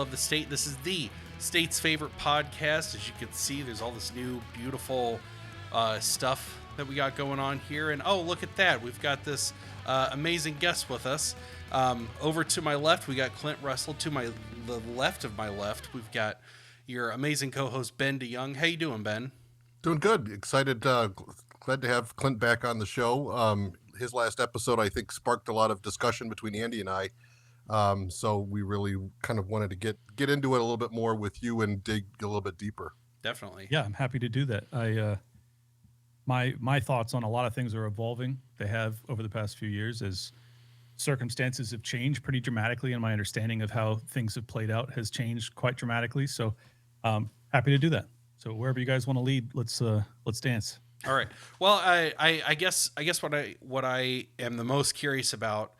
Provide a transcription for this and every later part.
love the state. This is the state's favorite podcast. As you can see, there's all this new, beautiful stuff that we got going on here. And oh, look at that. We've got this amazing guest with us. Over to my left, we got Clint Russell. To the left of my left, we've got your amazing co-host, Ben DeYoung. How you doing, Ben? Doing good. Excited. Glad to have Clint back on the show. His last episode, I think, sparked a lot of discussion between Andy and I. So we really kind of wanted to get into it a little bit more with you and dig a little bit deeper. Definitely. Yeah, I'm happy to do that. My thoughts on a lot of things are evolving. They have over the past few years as circumstances have changed pretty dramatically, and my understanding of how things have played out has changed quite dramatically. So happy to do that. So wherever you guys want to lead, let's dance. All right. Well, I guess what I am the most curious about,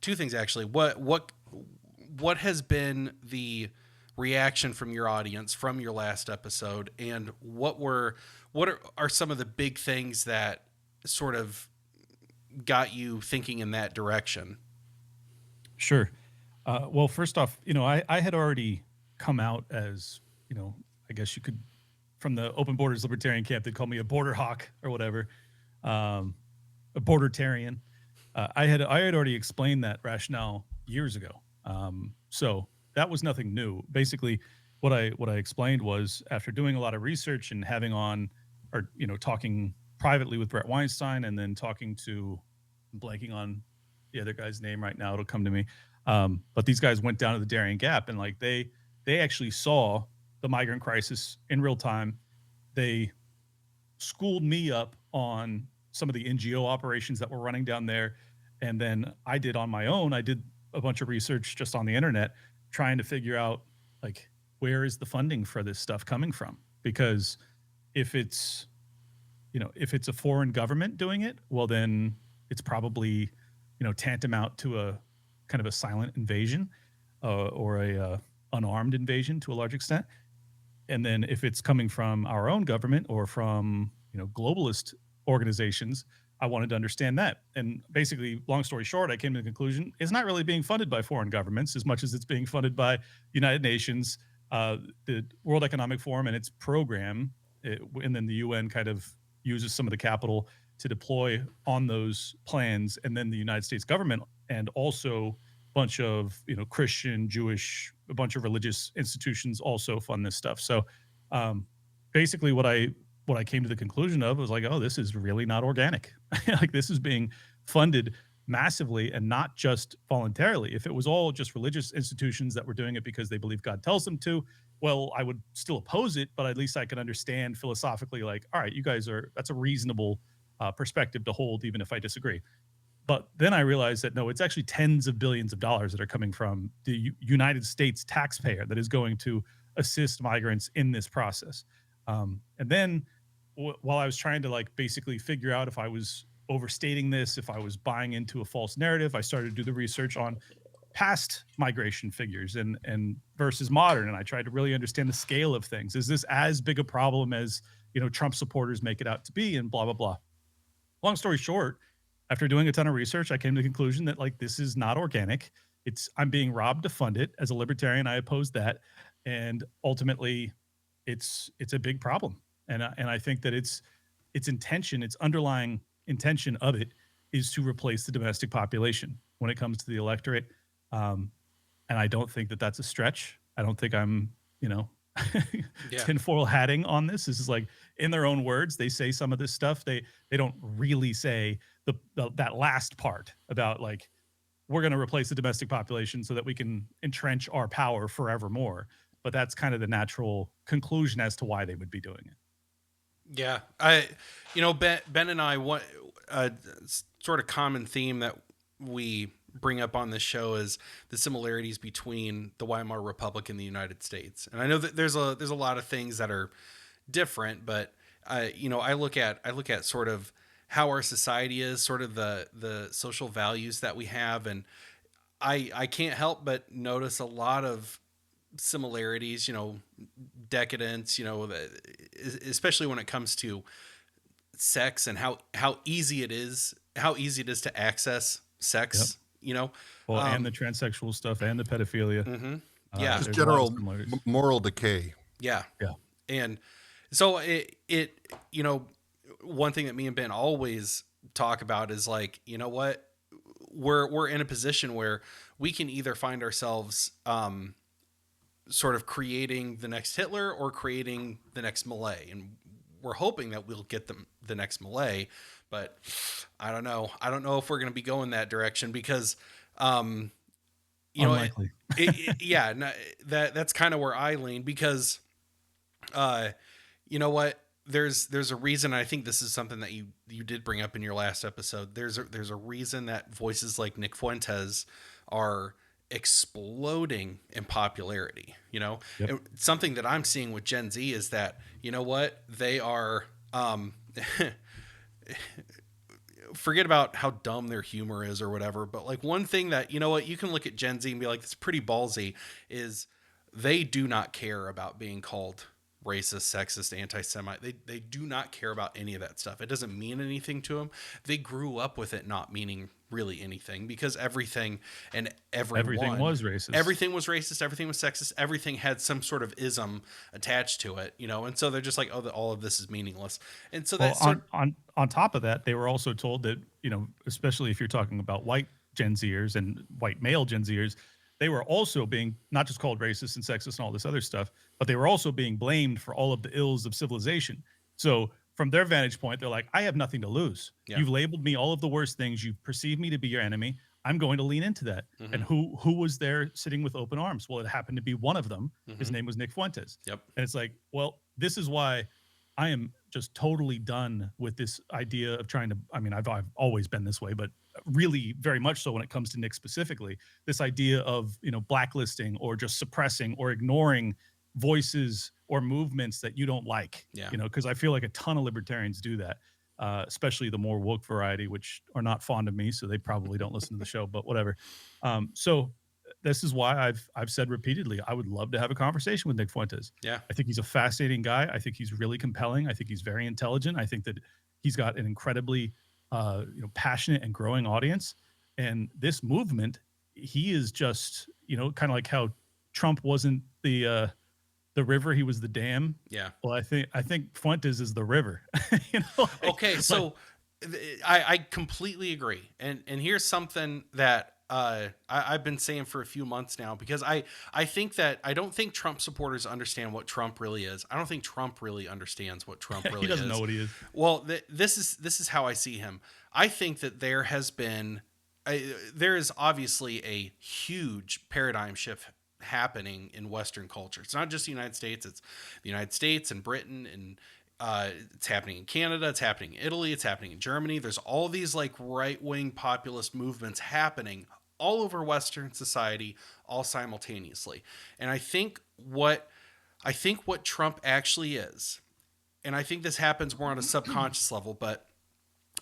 two things actually. What has been the reaction from your audience from your last episode, and what are some of the big things that sort of got you thinking in that direction? Sure. Well, first off, I had already come out as, I guess you could, from the open borders libertarian camp, they'd call me a border hawk or whatever, a bordertarian. I had already explained that rationale years ago. So that was nothing new. Basically, what I explained was, after doing a lot of research and having on, or talking privately with Brett Weinstein, and then talking to, I'm blanking on the other guy's name right now, it'll come to me. But these guys went down to the Darien Gap, and like they actually saw the migrant crisis in real time. They schooled me up on some of the NGO operations that were running down there. And then I did on my own, I did a bunch of research just on the internet, trying to figure out, like, where is the funding for this stuff coming from? Because if it's a foreign government doing it, well, then it's probably, tantamount to a kind of a silent invasion, or a unarmed invasion to a large extent. And then if it's coming from our own government or from, globalist organizations, I wanted to understand that. And basically, long story short, I came to the conclusion it's not really being funded by foreign governments as much as it's being funded by United Nations, the World Economic Forum and its program. And then the UN kind of uses some of the capital to deploy on those plans. And then the United States government, and also a bunch of, Christian, Jewish, a bunch of religious institutions also fund this stuff. So basically what I came to the conclusion of was like, oh, this is really not organic. Like, this is being funded massively and not just voluntarily. If it was all just religious institutions that were doing it because they believe God tells them to, well, I would still oppose it, but at least I can understand philosophically, like, all right, you guys that's a reasonable perspective to hold, even if I disagree. But then I realized that no, it's actually tens of billions of dollars that are coming from the United States taxpayer that is going to assist migrants in this process. And then while I was trying to basically figure out if I was overstating this, if I was buying into a false narrative, I started to do the research on past migration figures and versus modern. And I tried to really understand the scale of things. Is this as big a problem as, Trump supporters make it out to be, and blah, blah, blah. Long story short, after doing a ton of research, I came to the conclusion that this is not organic. I'm being robbed to fund it. As a libertarian, I oppose that. And ultimately it's a big problem. And I think that its intention, its underlying intention of it, is to replace the domestic population when it comes to the electorate. And I don't think that that's a stretch. I don't think I'm, tinfoil hatting on this. This is in their own words, they say some of this stuff. They don't really say that last part about we're going to replace the domestic population so that we can entrench our power forevermore. But that's kind of the natural conclusion as to why they would be doing it. Yeah, Ben and I, what sort of common theme that we bring up on this show is the similarities between the Weimar Republic and the United States. And I know that there's a lot of things that are different, but I look at sort of how our society is, sort of the social values that we have, and I can't help but notice a lot of similarities, decadence, especially when it comes to sex and how easy it is to access sex. Yep. Well, and the transsexual stuff and the pedophilia. Mm-hmm. Yeah. Just There's a lot of general similarities. moral decay. Yeah. Yeah. And so it, you know, one thing that me and Ben always talk about is like, you know what, we're in a position where we can either find ourselves sort of creating the next Hitler or creating the next Malay, and we're hoping that we'll get the next Malay, but I don't know. I don't know if we're going to be going that direction because, um, you know, Unlikely. yeah, no, that's kind of where I lean because, uh, you know what? There's a reason. I think this is something that you did bring up in your last episode. There's a reason that voices like Nick Fuentes are exploding in popularity. You know, Yep. and something that I'm seeing with Gen Z is that, you know what, they are. Forget about how dumb their humor is or whatever, but like one thing that, you know what, you can look at Gen Z and be like, it's pretty ballsy, is they do not care about being called racist, sexist, anti-Semite. They do not care about any of that stuff. It doesn't mean anything to them. They grew up with it not meaning really anything because everything and Everything everyone, was racist. everything was racist, everything was sexist, everything had some sort of ism attached to it, you know, and so they're just like, oh, all of this is meaningless. And so Well, that's sort on top of that, they were also told that, you know, especially if you're talking about white Gen Zers and white male Gen Zers, they were also being not just called racist and sexist and all this other stuff, but they were also being blamed for all of the ills of civilization. So from their vantage point, they're like, I have nothing to lose. yeah. You've labeled me all of the worst things. You've perceived me to be your enemy. I'm going to lean into that. And Mhm. who was there sitting with open arms? Well, it happened to be one of them. His Mhm. name was Nick Fuentes. Yep. And it's like, well, this is why I am just totally done with this idea of trying to. I mean, I've always been this way, but really very much so when it comes to Nick specifically. This idea of, you know, blacklisting or just suppressing or ignoring voices or movements that you don't like. Yeah. You know, because I feel like a ton of libertarians do that, especially the more woke variety, which are not fond of me, so they probably don't listen to the show. But whatever. So this is why I've said repeatedly I would love to have a conversation with Nick Fuentes. Yeah. I think he's a fascinating guy. I think he's really compelling. I think he's very intelligent. I think that he's got an incredibly you know, passionate and growing audience. And this movement, he is just, you know, kind of like how Trump wasn't the river, he was the dam. Yeah. Well, I think Fuentes is the river. You know, like, Okay, so I completely agree, and here's something that I've been saying for a few months now because I think that I don't think Trump supporters understand what Trump really is. I don't think Trump really understands what Trump really he doesn't is. know what he is. Well, this is how I see him. I think that there has been there is obviously a huge paradigm shift happening in Western culture. It's not just the United States; it's the United States and Britain and it's happening in Canada, it's happening in Italy, it's happening in Germany. There's all these like right wing populist movements happening all over Western society, all simultaneously. And I think what Trump actually is, and I think this happens more on a subconscious level, but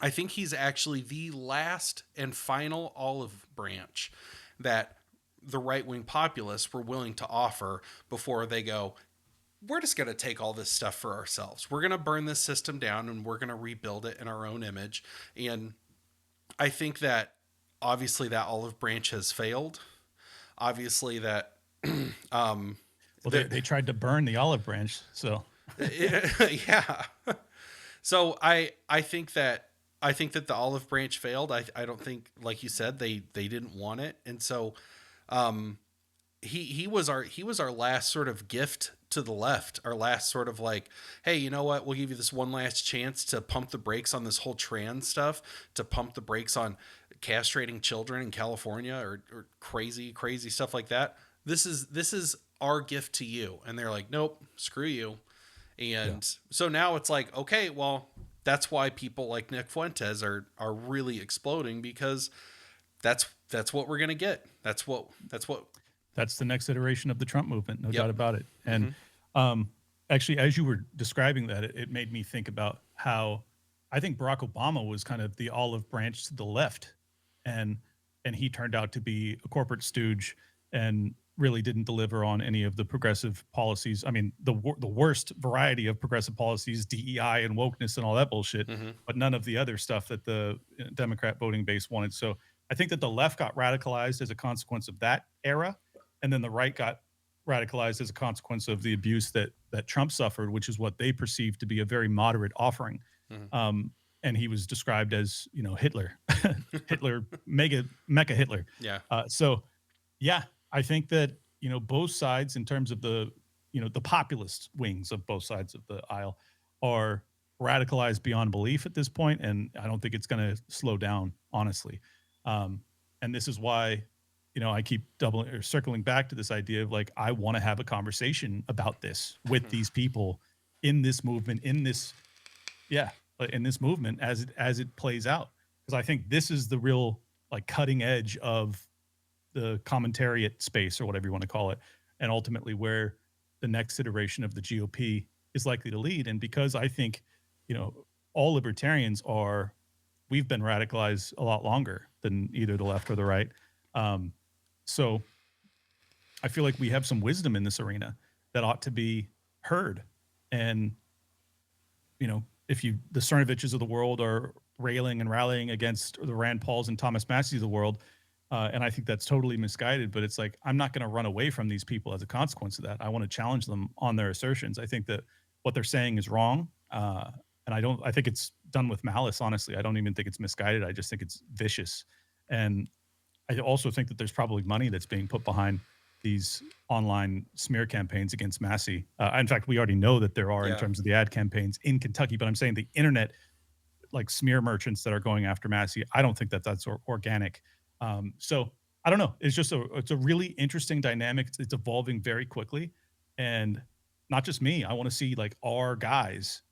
I think he's actually the last and final olive branch that the right wing populists were willing to offer before they go, we're just going to take all this stuff for ourselves. We're going to burn this system down and we're going to rebuild it in our own image. And I think that obviously that olive branch has failed. Obviously that, Well, they tried to burn the olive branch, so yeah. So I think that the olive branch failed. I don't think, like you said, they didn't want it. And so, he was our last sort of gift to the left, our last sort of like, hey, you know what, we'll give you this one last chance to pump the brakes on this whole trans stuff, to pump the brakes on castrating children in California or crazy stuff like that. This is our gift to you. And they're like, nope, screw you. And so now it's like, okay, well, that's why people like Nick Fuentes are really exploding, because that's what we're gonna get. That's that's the next iteration of the Trump movement, no Yep. doubt about it. And actually, as you were describing that, it made me think about how I think Barack Obama was kind of the olive branch to the left, and he turned out to be a corporate stooge and really didn't deliver on any of the progressive policies. I mean, the worst variety of progressive policies, DEI and wokeness and all that bullshit, but none of the other stuff that the Democrat voting base wanted. So I think that the left got radicalized as a consequence of that era, and then the right got radicalized as a consequence of the abuse that Trump suffered, which is what they perceived to be a very moderate offering. Mhm. And he was described as, Hitler, Hitler, mecha Hitler. Yeah. So yeah, I think that, both sides in terms of the populist wings of both sides of the aisle are radicalized beyond belief at this point, and I don't think it's going to slow down, honestly. Um, and this is why, I keep doubling or circling back to this idea of like I want to have a conversation about this with these people in this movement, yeah, in this movement as it plays out, because I think this is the real like cutting edge of the commentariat space or whatever you want to call it, and ultimately where the next iteration of the GOP is likely to lead. And because I think, all libertarians we've been radicalized a lot longer than either the left or the right. So I feel like we have some wisdom in this arena that ought to be heard. And, if the Cernoviches of the world are railing and rallying against the Rand Pauls and Thomas Masseys of the world, and I think that's totally misguided, but it's like, I'm not going to run away from these people as a consequence of that. I want to challenge them on their assertions. I think that what they're saying is wrong. And I think it's done with malice, honestly. I don't even think it's misguided. I just think it's vicious. And I also think that there's probably money that's being put behind these online smear campaigns against Massey. In fact, we already know that there are in Yeah. terms of the ad campaigns in Kentucky, but I'm saying the internet, like smear merchants that are going after Massey, I don't think that that's organic. So I don't know. It's a really interesting dynamic. It's evolving very quickly, and not just me. I want to see like our guys,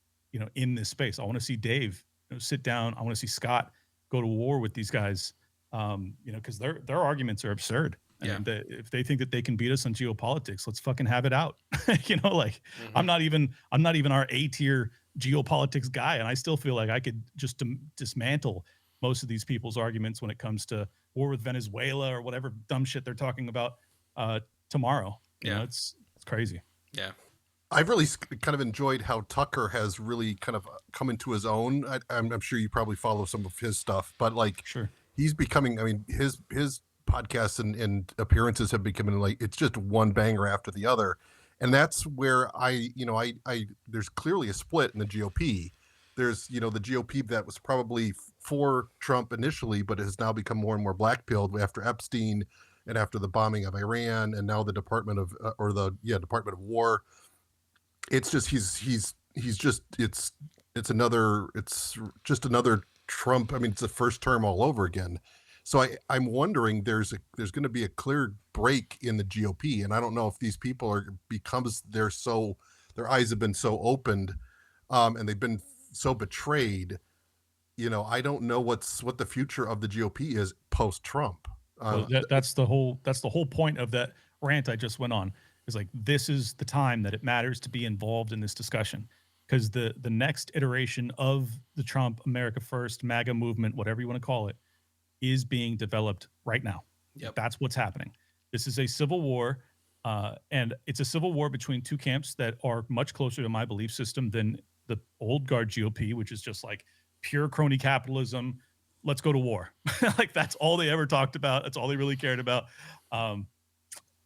in this space. I want to see Dave, sit down. I want to see Scott go to war with these guys, because their arguments are absurd. Yeah. And if they think that they can beat us on geopolitics, let's fucking have it out. Like Mhm. I'm not even our A tier geopolitics guy, and I still feel like I could just dismantle most of these people's arguments when it comes to war with Venezuela or whatever dumb shit they're talking about tomorrow. Yeah. It's crazy. Yeah. I've really kind of enjoyed how Tucker has really kind of come into his own. I'm sure you probably follow some of his stuff, but like Sure. he's becoming. I mean, his podcasts and appearances have become like it's just one banger after the other, and that's where I there's clearly a split in the GOP. There's the GOP that was probably for Trump initially, but has now become more and more black-pilled after Epstein and after the bombing of Iran, and now the Department of Department of War. It's just he's just it's just another Trump. I mean, it's the first term all over again. So I'm wondering there's going to be a clear break in the GOP, and I don't know if these people are because their eyes have been so opened, and they've been so betrayed. I don't know what the future of the GOP is post Trump. Well, that's the whole point of that rant I just went on. Is like this is the time that it matters to be involved in this discussion, because the next iteration of the Trump America First MAGA movement, whatever you want to call it, is being developed right now. Yep. That's what's happening. This is a civil war, and it's a civil war between two camps that are much closer to my belief system than the old guard GOP, which is just like pure crony capitalism. Let's go to war. Like that's all they ever talked about. That's all they really cared about.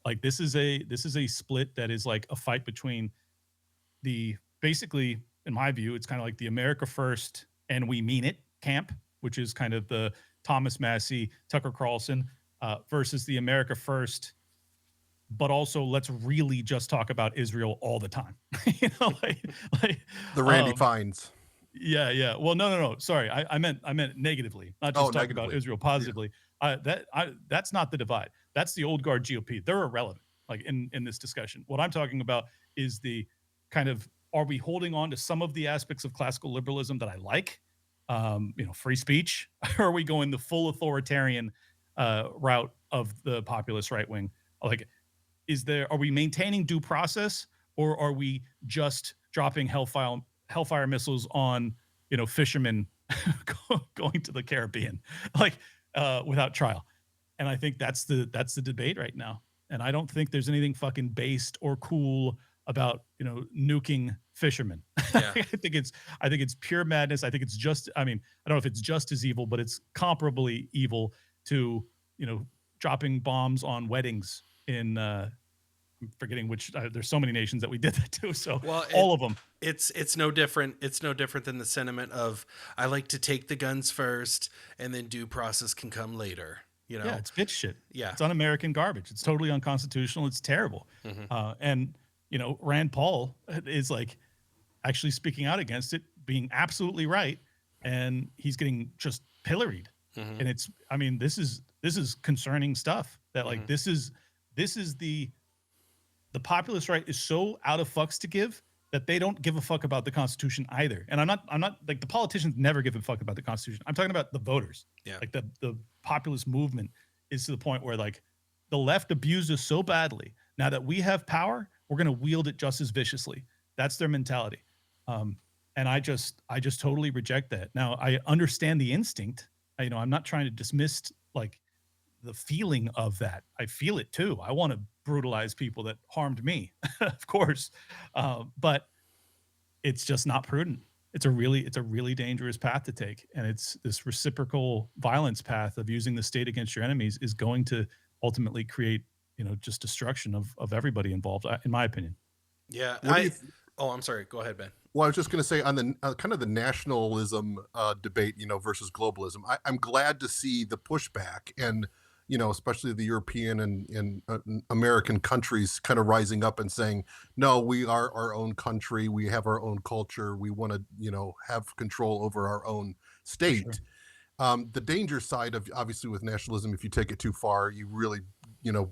Like this is a split that is like a fight between basically, in my view, it's kind of like the America First and we mean it camp, which is kind of the Thomas Massey, Tucker Carlson, versus the America First, but also let's really just talk about Israel all the time. like the Randy Fines. Yeah. Well, no. Sorry, I meant negatively, not just talking about negatively. Israel positively. That's not the divide. That's the old guard GOP. They're irrelevant, like in this discussion. What I'm talking about is the kind of, are we holding on to some of the aspects of classical liberalism that I like, free speech, or are we going the full authoritarian route of the populist right wing? Like, are we maintaining due process, or are we just dropping hellfire missiles on fishermen going to the Caribbean, like without trial? And I think that's the debate right now. And I don't think there's anything fucking based or cool about nuking fishermen. Yeah. I think it's pure madness. I think it's just, I don't know if it's just as evil, but it's comparably evil to dropping bombs on weddings in forgetting which. There's so many nations that we did that to. So Well, all of them. it's no different. It's no different than the sentiment of I like to take the guns first, and then due process can come later. You Yeah, know? it's bitch shit. Yeah. It's un-American garbage. It's totally unconstitutional. It's terrible. And Rand Paul is like actually speaking out against it, being absolutely right, and he's getting just pilloried. And it's, I mean, this is concerning stuff. That like this is the populist right is so out of fucks to give that they don't give a fuck about the Constitution either. And I'm not like the politicians never give a fuck about the Constitution. I'm talking about the voters. Yeah. Like the populist movement is to the point where like the left abused us so badly. Now that we have power, we're going to wield it just as viciously. That's their mentality. And I just totally reject that. Now I understand the instinct. I'm not trying to dismiss like the feeling of that. I feel it too. I want to brutalize people that harmed me, of course. But it's just not prudent. It's a really dangerous path to take. And it's this reciprocal violence path of using the state against your enemies is going to ultimately create, just destruction of everybody involved, in my opinion. Yeah. I'm sorry. Go ahead, Ben. Well, I was just going to say on the kind of the nationalism debate, versus globalism. I'm glad to see the pushback and, especially the European and American countries kind of rising up and saying, no, we are our own country. We have our own culture. We want to, have control over our own state. Sure. The danger side of obviously with nationalism, if you take it too far, you really,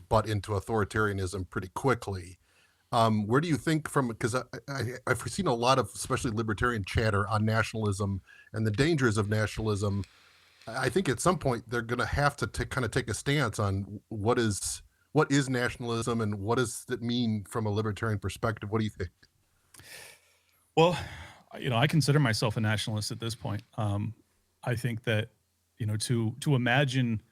butt into authoritarianism pretty quickly. Where do you think because I've seen a lot of, especially libertarian chatter on nationalism and the dangers of nationalism. I think at some point they're going to have to kind of take a stance on what is nationalism and what does it mean from a libertarian perspective. What do you think? Well, I consider myself a nationalist at this point. I think that, to imagine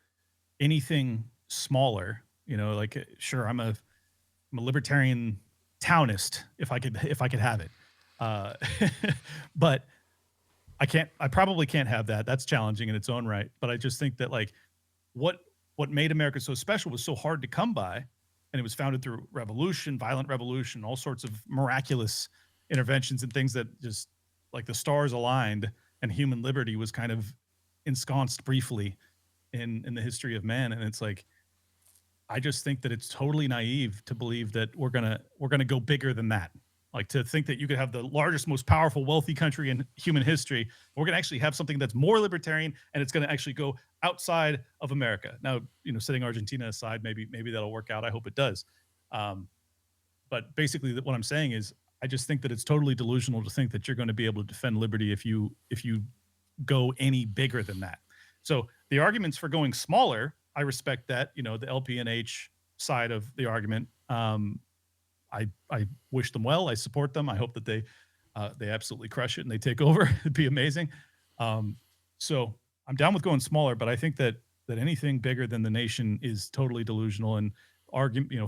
anything smaller, like sure, I'm a libertarian townist if I could have it. But I probably can't have that. That's challenging in its own right. But I just think that like what made America so special was so hard to come by. And it was founded through revolution, violent revolution, all sorts of miraculous interventions and things that just like the stars aligned and human liberty was kind of ensconced briefly in the history of man. And it's like, I just think that it's totally naive to believe that we're gonna go bigger than that. Like to think that you could have the largest, most powerful, wealthy country in human history. We're gonna actually have something that's more libertarian, and it's gonna actually go outside of America. Now, setting Argentina aside, maybe that'll work out. I hope it does. But basically, what I'm saying is, I just think that it's totally delusional to think that you're going to be able to defend liberty if you go any bigger than that. So the arguments for going smaller, I respect that, the LP&H side of the argument. I wish them well. I support them. I hope that they absolutely crush it and they take over. It'd be amazing. So I'm down with going smaller, but I think that anything bigger than the nation is totally delusional, and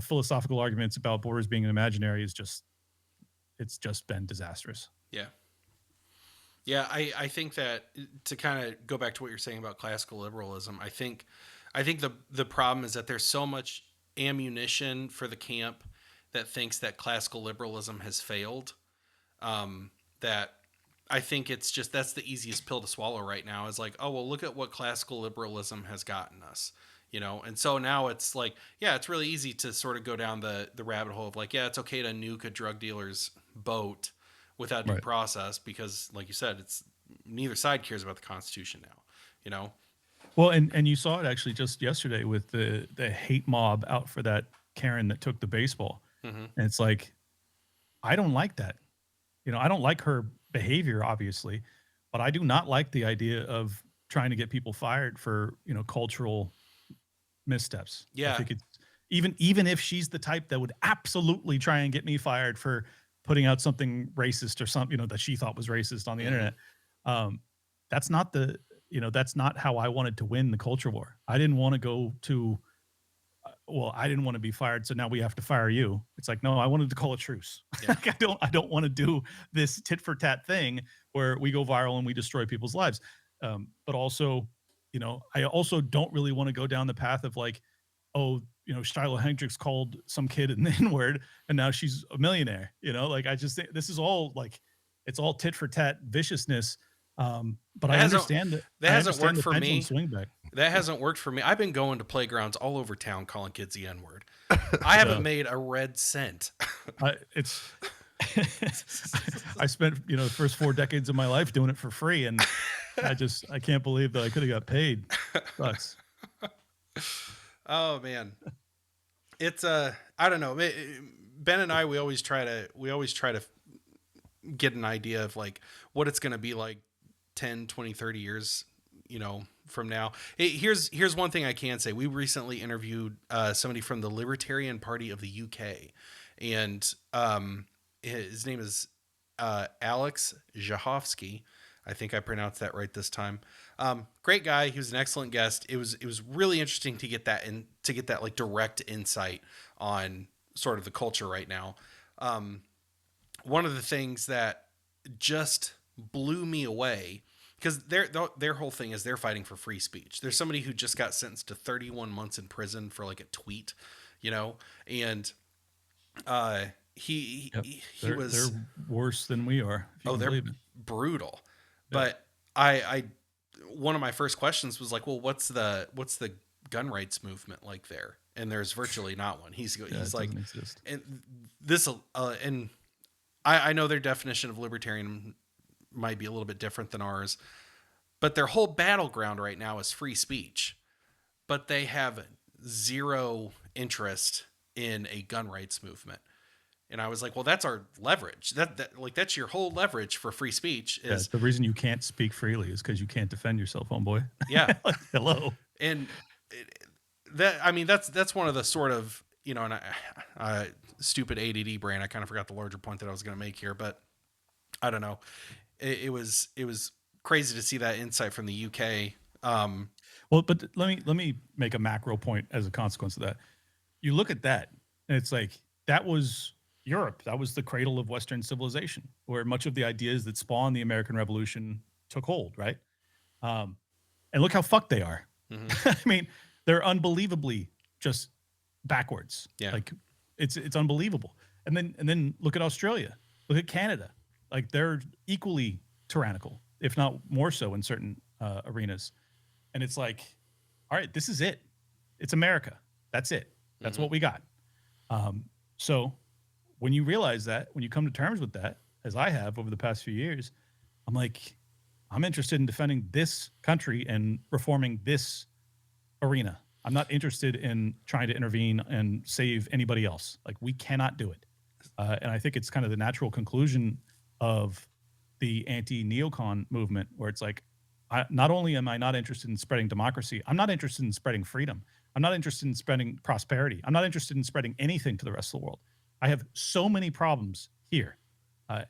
philosophical arguments about borders being imaginary it's just been disastrous. Yeah. Yeah, I think that to kind of go back to what you're saying about classical liberalism, I think the problem is that there's so much ammunition for the camp that thinks that classical liberalism has failed, that I think it's just that's the easiest pill to swallow right now is like, oh, well, look at what classical liberalism has gotten us, and so now it's like, yeah, it's really easy to sort of go down the rabbit hole of like, yeah, it's okay to nuke a drug dealer's boat without due process because, like you said, it's neither side cares about the Constitution now, Well, and you saw it actually just yesterday with the hate mob out for that Karen that took the baseball. And it's like, I don't like that. I don't like her behavior, obviously, but I do not like the idea of trying to get people fired for, cultural missteps. Yeah. I think it's even if she's the type that would absolutely try and get me fired for putting out something racist or something, that she thought was racist on the internet. That's not that's not how I wanted to win the culture war. I didn't want to go to, I didn't want to be fired, so now we have to fire you. It's like, no, I wanted to call a truce. Yeah. I don't want to do this tit for tat thing where we go viral and we destroy people's lives. But also, I also don't really want to go down the path of like, oh, Shiloh Hendricks called some kid an N-word, and now she's a millionaire. Like I just think this is all like it's all tit for tat viciousness. But That I hasn't understand that. that I hasn't understand worked the for pendulum me. swing back. That hasn't worked for me. I've been going to playgrounds all over town calling kids the N word. I haven't made a red cent. It's I spent the first 4 decades of my life doing it for free, and I can't believe that I could have got paid. Sucks. Oh man, it's I don't know. Ben and I we always try to get an idea of like what it's going to be like 10, 20, 30 years, from now. Here's one thing I can say. We recently interviewed somebody from the Libertarian Party of the UK, and his name is Alex Zahovsky. I think I pronounced that right this time. Great guy. He was an excellent guest. It was really interesting to get that like direct insight on sort of the culture right now. One of the things that just blew me away, because their whole thing is they're fighting for free speech. There's somebody who just got sentenced to 31 months in prison for like a tweet, and he was they're worse than we are. they're brutal. Yeah. But I one of my first questions was like, well, what's the gun rights movement like there? And there's virtually not one. He's like, and this and I know their definition of libertarian might be a little bit different than ours, but their whole battleground right now is free speech. But they have zero interest in a gun rights movement. And I was like, well, that's our leverage. That's your whole leverage for free speech is the reason you can't speak freely is because you can't defend yourself, homeboy. Yeah. Hello. And that's one of the sort of, and stupid ADD brain. I kind of forgot the larger point that I was going to make here, but I don't know. It was crazy to see that insight from the UK. Well, but let me make a macro point as a consequence of that. You look at that, and it's like that was Europe. That was the cradle of Western civilization, where much of the ideas that spawned the American Revolution took hold, right? And look how fucked they are. Mm-hmm. I mean, they're unbelievably just backwards. Yeah. Like it's unbelievable. And then look at Australia. Look at Canada. Like they're equally tyrannical, if not more so in certain arenas. And it's like, all right, this is it. It's America. That's it. That's what we got. So when you realize that, when you come to terms with that, as I have over the past few years, I'm like, I'm interested in defending this country and reforming this arena. I'm not interested in trying to intervene and save anybody else. Like we cannot do it. And I think it's kind of the natural conclusion of the anti-neocon movement, where it's like, not only am I not interested in spreading democracy, I'm not interested in spreading freedom. I'm not interested in spreading prosperity. I'm not interested in spreading anything to the rest of the world. I have so many problems here.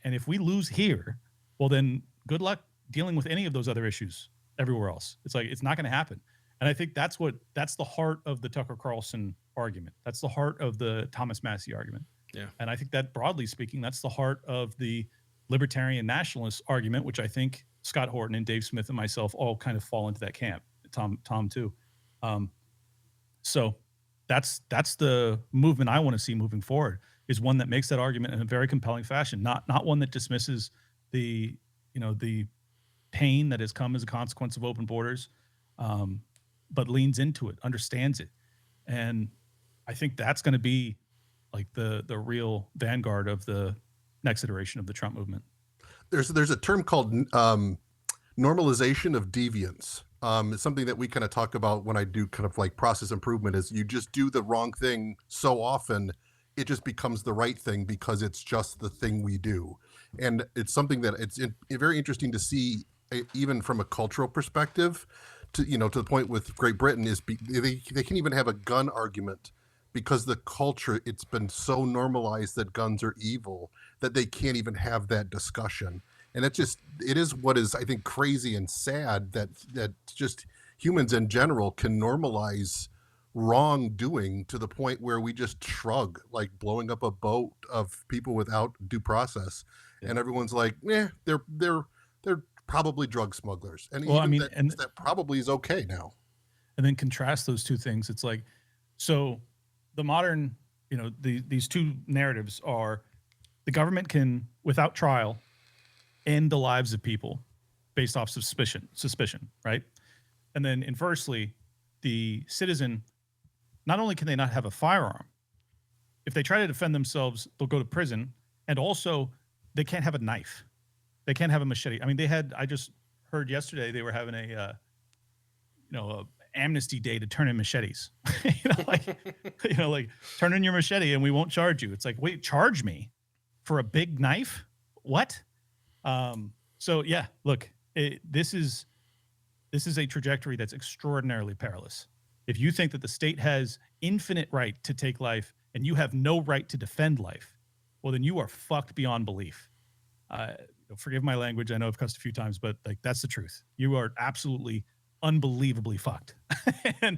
And if we lose here, well, then good luck dealing with any of those other issues everywhere else. It's like, it's not going to happen. And I think that's the heart of the Tucker Carlson argument. That's the heart of the Thomas Massie argument. Yeah. And I think that broadly speaking, that's the heart of the libertarian nationalist argument, which I think Scott Horton and Dave Smith and myself all kind of fall into that camp. Tom too. So that's the movement I want to see moving forward, is one that makes that argument in a very compelling fashion, not one that dismisses the pain that has come as a consequence of open borders, but leans into it, understands it. And I think that's going to be like the real vanguard of the next iteration of the Trump movement. There's a term called normalization of deviance. It's something that we kind of talk about when I do kind of like process improvement, is you just do the wrong thing so often, it just becomes the right thing because it's just the thing we do. And it's something that it's very interesting to see, even from a cultural perspective, to the point with Great Britain is they can even have a gun argument because the culture, it's been so normalized that guns are evil that they can't even have that discussion. And it is what is, I think, crazy and sad that just humans in general can normalize wrongdoing to the point where we just shrug, like blowing up a boat of people without due process. Yeah. And everyone's like, they're probably drug smugglers. And that probably is okay now. And then contrast those two things. It's like, so the modern, these two narratives are the government can, without trial, end the lives of people based off suspicion, right? And then inversely, the citizen, not only can they not have a firearm, if they try to defend themselves, they'll go to prison. And also, they can't have a knife. They can't have a machete. I mean, I just heard yesterday they were having a amnesty day to turn in machetes. Like turn in your machete and we won't charge you. It's like, wait, charge me for a big knife? What? So yeah, look, this is a trajectory that's extraordinarily perilous. If you think that the state has infinite right to take life and you have no right to defend life, well, then you are fucked beyond belief. Forgive my language. I know I've cussed a few times, but like that's the truth. You are absolutely unbelievably fucked. and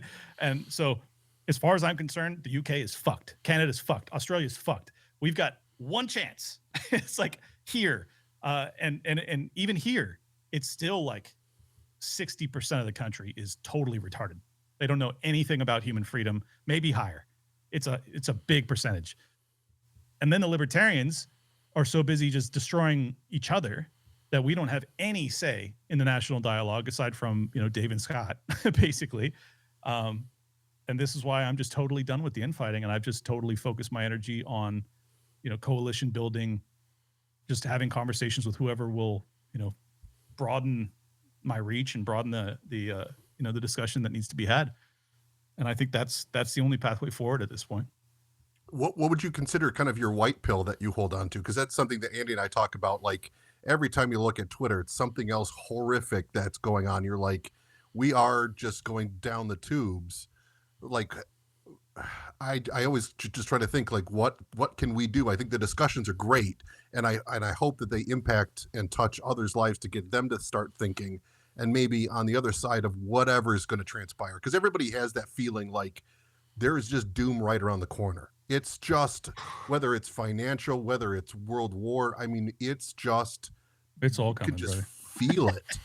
so as far as I'm concerned, the UK is fucked. Canada's fucked. Australia's fucked. We've got one chance. It's like here. And even here, it's still like 60% of the country is totally retarded. They don't know anything about human freedom, maybe higher. It's a big percentage. And then the libertarians are so busy just destroying each other that we don't have any say in the national dialogue aside from, Dave and Scott, basically. And this is why I'm just totally done with the infighting. And I've just totally focused my energy on, coalition building, just having conversations with whoever will, broaden my reach and broaden the discussion that needs to be had. And I think that's the only pathway forward at this point. What would you consider kind of your white pill that you hold on to? Because that's something that Andy and I talk about. Like every time you look at Twitter, it's something else horrific that's going on. You're like, we are just going down the tubes. Like I always just try to think like, what can we do? I think the discussions are great. And I hope that they impact and touch others' lives to get them to start thinking, and maybe on the other side of whatever is going to transpire. Because everybody has that feeling like there is just doom right around the corner. It's just, whether it's financial, whether it's world war, I mean, it's all coming, you could just brother. feel it.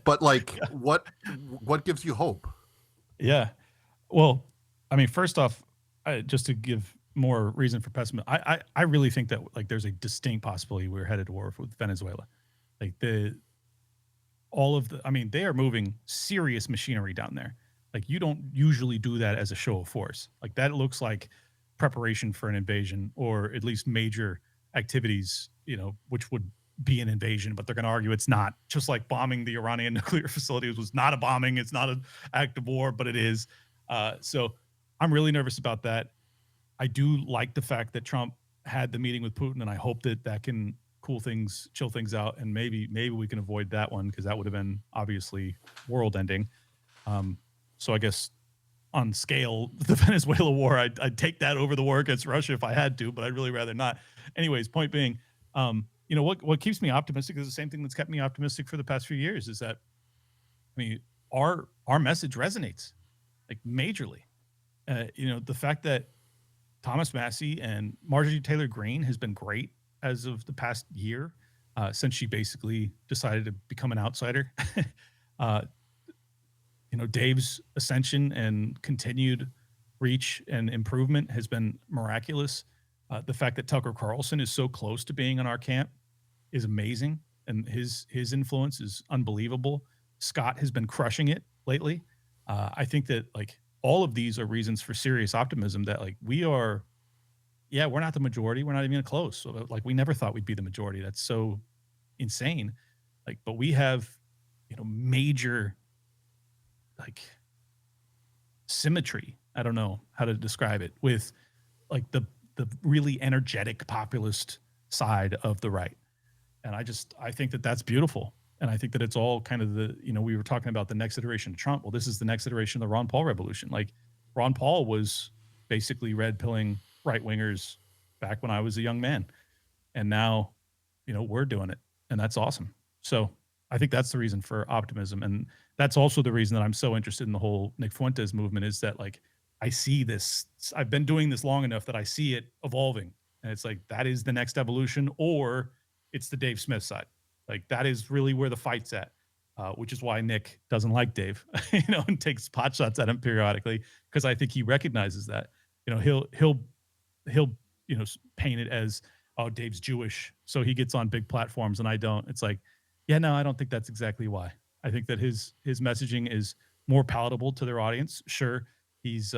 But like, what gives you hope? Yeah. Well, I mean, first off, just to give more reason for pessimism, I really think that like there's a distinct possibility we're headed to war with Venezuela. Like they are moving serious machinery down there. Like you don't usually do that as a show of force. Like that looks like preparation for an invasion, or at least major activities, which would be an invasion, but they're going to argue it's not. Just like bombing the Iranian nuclear facilities was not a bombing. It's not an act of war, but it is. So I'm really nervous about that. I do like the fact that Trump had the meeting with Putin, and I hope that can chill things out, and maybe we can avoid that one, because that would have been obviously world ending. So I guess on scale, the Venezuela war, I'd take that over the war against Russia if I had to, but I'd really rather not. Anyways, point being, what keeps me optimistic is the same thing that's kept me optimistic for the past few years, is that, I mean, our message resonates like majorly. The fact that Thomas Massey and Marjorie Taylor Greene has been great as of the past year, since she basically decided to become an outsider. Dave's ascension and continued reach and improvement has been miraculous. The fact that Tucker Carlson is so close to being in our camp is amazing, and his influence is unbelievable. Scott has been crushing it lately. I think that like all of these are reasons for serious optimism that like we're not the majority. We're not even close. So, like we never thought we'd be the majority. That's so insane. Like, but we have, major like symmetry. I don't know how to describe it, with like the really energetic populist side of the right. And I think that that's beautiful. And I think that it's all kind of we were talking about the next iteration of Trump. Well, this is the next iteration of the Ron Paul revolution. Like Ron Paul was basically red pilling right wingers back when I was a young man. And now, we're doing it, and that's awesome. So I think that's the reason for optimism. And that's also the reason that I'm so interested in the whole Nick Fuentes movement, is that like, I see this, I've been doing this long enough that I see it evolving, and it's like, that is the next evolution, or it's the Dave Smith side. Like that is really where the fight's at, which is why Nick doesn't like Dave, and takes pot shots at him periodically, because I think he recognizes that. he'll paint it as, oh, Dave's Jewish, so he gets on big platforms and I don't. It's like, yeah, no, I don't think that's exactly why. I think that his messaging is more palatable to their audience. Sure, he's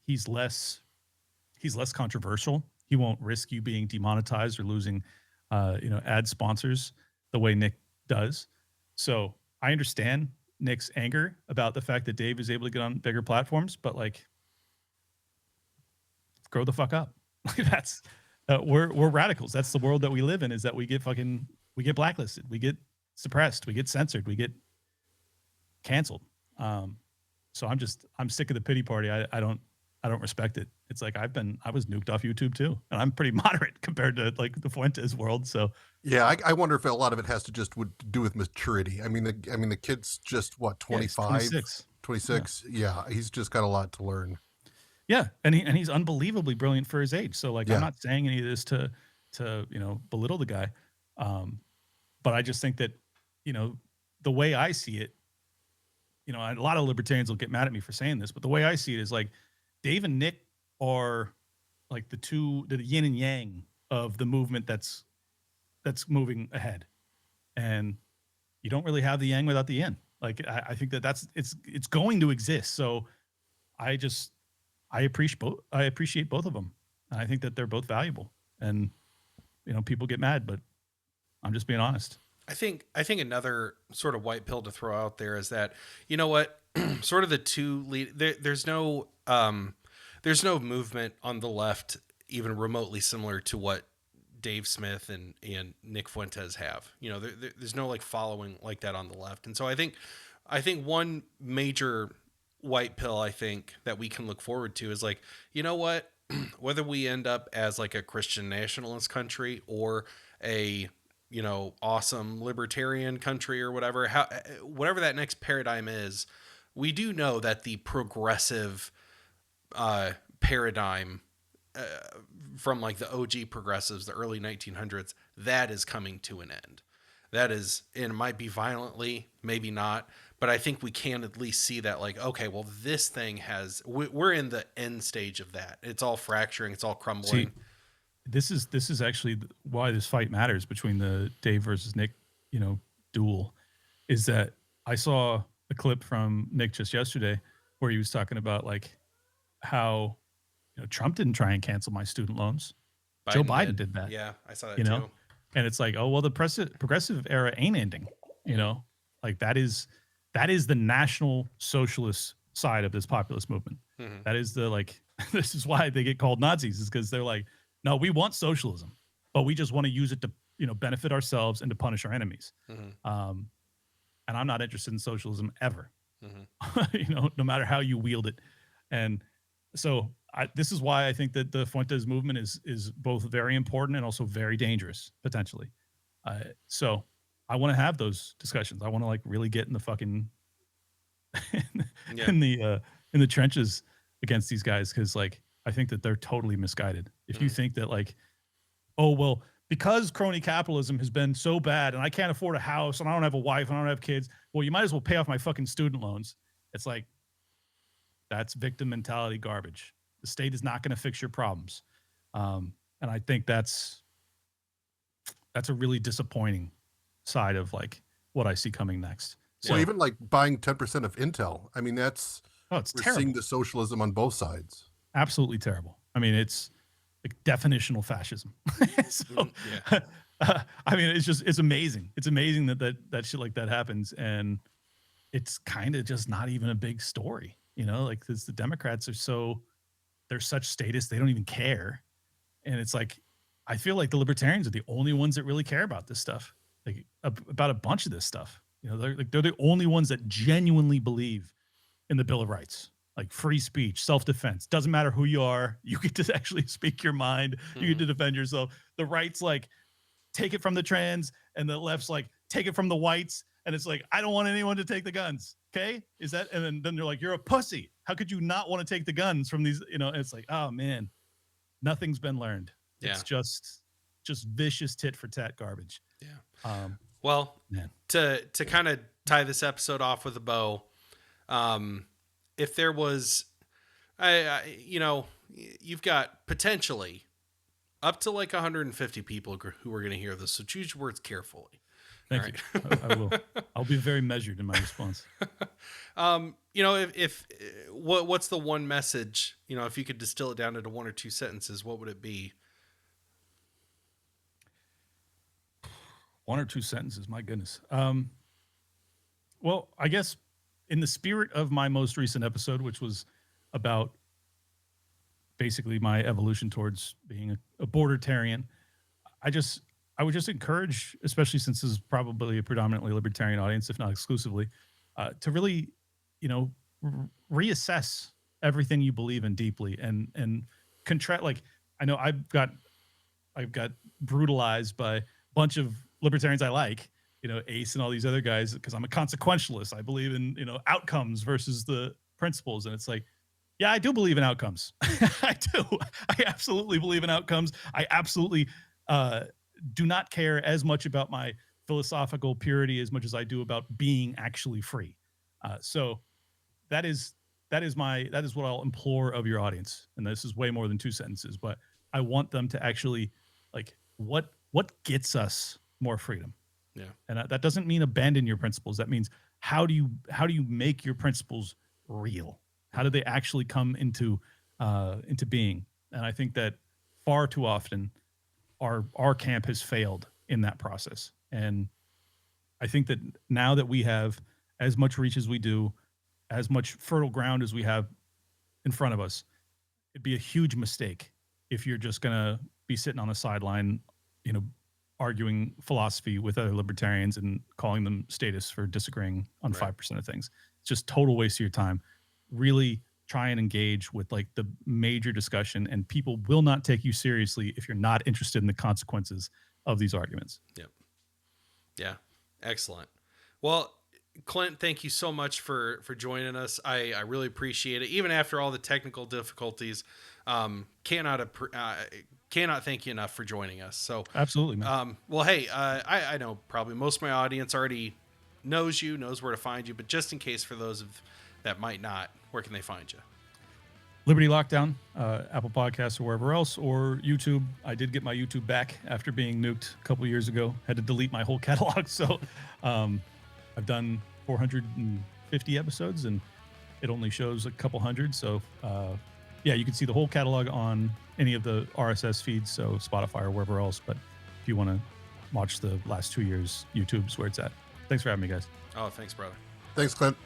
he's less controversial. He won't risk you being demonetized or losing ad sponsors the way Nick does. So I understand Nick's anger about the fact that Dave is able to get on bigger platforms, but like, grow the fuck up. That's we're radicals. That's the world that we live in, is that we get blacklisted, we get suppressed, we get censored, we get canceled. So I'm sick of the pity party. I don't respect it. It's like I was nuked off YouTube too, and I'm pretty moderate compared to like the Fuentes world. So yeah, I wonder if a lot of it has to just would do with maturity. I mean, the kid's just what, 25, 26. Yeah, he's just got a lot to learn. Yeah, and he's unbelievably brilliant for his age. So like, I'm not saying any of this to belittle the guy, but I just think that the way I see it, a lot of libertarians will get mad at me for saying this, but the way I see it is like Dave and Nick are like the yin and yang of the movement that's moving ahead, and you don't really have the yang without the yin. Like I think it's going to exist. So I appreciate both of them. And I think that they're both valuable. And people get mad, but I'm just being honest. I think another sort of white pill to throw out there is that, you know what, sort of the two lead, there's no movement on the left even remotely similar to what Dave Smith and Nick Fuentes have. There's no like following like that on the left. And so I think one major white pill I think that we can look forward to is like, you know what, whether we end up as like a Christian nationalist country or a awesome libertarian country or whatever, whatever that next paradigm is, we do know that the progressive paradigm from like the OG progressives, the early 1900s, that is coming to an end. That is, and it might be violently, maybe not, but I think we can at least see that like, okay, well, this thing we're in the end stage of that. It's all fracturing. It's all crumbling. See, this is actually why this fight matters between the Dave versus Nick, duel, is that I saw a clip from Nick just yesterday where he was talking about like how, Trump didn't try and cancel my student loans. Joe Biden did that. Yeah, I saw that too. And it's like, oh, well, the progressive era ain't ending, like that is the National Socialist side of this populist movement. Mm-hmm. That is this is why they get called Nazis, is because they're like, no, we want socialism, but we just want to use it to, benefit ourselves and to punish our enemies. Mm-hmm. And I'm not interested in socialism ever, mm-hmm. No matter how you wield it. And so this is why I think that the Fuentes movement is both very important and also very dangerous potentially. So I want to have those discussions. I want to like really get in the fucking in the trenches against these guys, because like I think that they're totally misguided. If you think that like, oh well, because crony capitalism has been so bad and I can't afford a house and I don't have a wife and I don't have kids, well, you might as well pay off my fucking student loans. It's like, that's victim mentality garbage. The state is not going to fix your problems. And I think that's a really disappointing side of like what I see coming next. So even like buying 10% of Intel, I mean, it's terrible. Seeing the socialism on both sides. Absolutely terrible. I mean, it's like definitional fascism. So, I mean, it's amazing. It's amazing that shit like that happens. And it's kind of just not even a big story, like, because the Democrats they're such statists, they don't even care. And it's like, I feel like the libertarians are the only ones that really care about this stuff, like about a bunch of this stuff. They're the only ones that genuinely believe in the Bill of Rights, like free speech, self-defense. Doesn't matter who you are, you get to actually speak your mind. Mm-hmm. You get to defend yourself. The right's like, take it from the trans, and the left's like, take it from the whites. And it's like, I don't want anyone to take the guns. Okay. Is that, and then they're like, you're a pussy. How could you not want to take the guns from these, it's like, oh man, nothing's been learned. Yeah. It's just vicious tit for tat garbage. Yeah. Well, man. To kind of tie this episode off with a bow, if there was you know, you've got potentially up to like 150 people who are going to hear this. So choose your words carefully. Thank you. I will. I'll be very measured in my response. You know, if what's the one message, you know, if you could distill it down into one or two sentences, what would it be? One or two sentences. My goodness. Well, I guess in the spirit of my most recent episode, which was about basically my evolution towards being a bordertarian, I would just encourage, especially since this is probably a predominantly libertarian audience, if not exclusively, to really, you know, reassess everything you believe in deeply and contract. Like, I know I've got brutalized by a bunch of libertarians I like, you know, Ace and all these other guys, because I'm a consequentialist. I believe in, you know, outcomes versus the principles, and it's like, yeah, I do believe in outcomes. I do. I absolutely believe in outcomes. I absolutely do not care as much about my philosophical purity as much as I do about being actually free. So that is what I'll implore of your audience. And this is way more than two sentences, but I want them to actually, like, what gets us more freedom. Yeah. And that doesn't mean abandon your principles. That means how do you make your principles real? How do they actually come into being? And I think that far too often our camp has failed in that process. And I think that now that we have as much reach as we do, as much fertile ground as we have in front of us, it'd be a huge mistake if you're just going to be sitting on the sideline, you know, arguing philosophy with other libertarians and calling them statists for disagreeing on 5% of things. It's just total waste of your time. Really try and engage with like the major discussion, and people will not take you seriously if you're not interested in the consequences of these arguments. Yep. Yeah. Excellent. Well, Clint, thank you so much for joining us. I really appreciate it. Even after all the technical difficulties, cannot thank you enough for joining us. So absolutely, man. Well, hey, I know probably most of my audience already knows where to find you, but just in case for those that might not, where can they find you? Liberty Lockdown, Apple Podcasts or wherever else, or YouTube. I did get my YouTube back after being nuked a couple years ago. Had to delete my whole catalog. So I've done 450 episodes and it only shows a couple hundred. So yeah, you can see the whole catalog on any of the RSS feeds, so Spotify or wherever else. But if you want to watch the last 2 years, YouTube's where it's at. Thanks for having me, guys. Oh, thanks, brother. Thanks, Clint.